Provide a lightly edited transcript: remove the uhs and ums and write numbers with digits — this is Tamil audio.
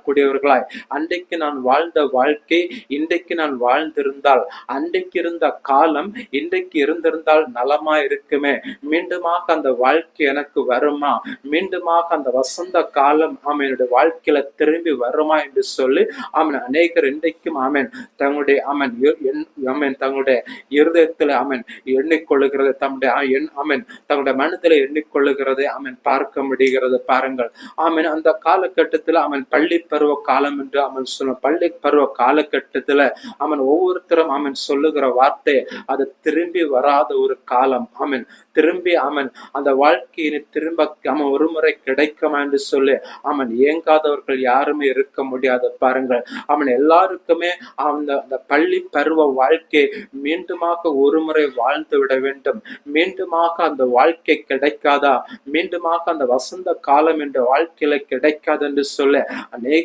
காணக்கூடியவர்களாய், அன்றைக்கு நான் வாழ்ந்த வாழ்க்கை இன்றைக்கு நான் வாழ்ந்திருந்தால், அன்றைக்கு இருந்த காலம் இன்றைக்கு இருந்திருந்தால் நலமா இருக்குமே, மீண்டுமாக அந்த வாழ்க்கை எனக்கு வருமா, மீண்டுமாக அந்த வசந்த காலம் என்னுடைய வாழ்க்கையில திரும்பி வருமா என்று சொல்லி அநேகர் இன்றைக்கும் தங்களுடைய தங்களுடைய இருதயத்தில் எண்ணிக்கொள்ளுகிறது, தங்களுடைய மனதில் எண்ணிக்கொள்ளுகிறதை பார்க்க முடிகிறது பாருங்கள். அந்த காலகட்டத்தில் பள்ளி பருவ காலம் என்று சொல்ல, பள்ளி பருவ காலகட்டத்துல ஒவ்வொருத்தரும் சொல்லுகிற வார்த்தை, அது திரும்பி வராத ஒரு காலம். திரும்பி அந்த வாழ்க்கையை திரும்ப ஒரு முறை கிடைக்குமா என்று சொல்லி ஏங்காதவர்கள் யாருமே இருக்க முடியாது பாருங்கள். எல்லாருக்குமே அந்த பள்ளி பருவ வாழ்க்கை மீண்டுமாக ஒரு முறை வாழ்ந்து விட வேண்டும். மீண்டுமாக அந்த வாழ்க்கை கிடைக்காதா, மீண்டுமாக அந்த வசந்த காலம் என்ற வாழ்க்கையில கிடைக்காது என்று சொல்ல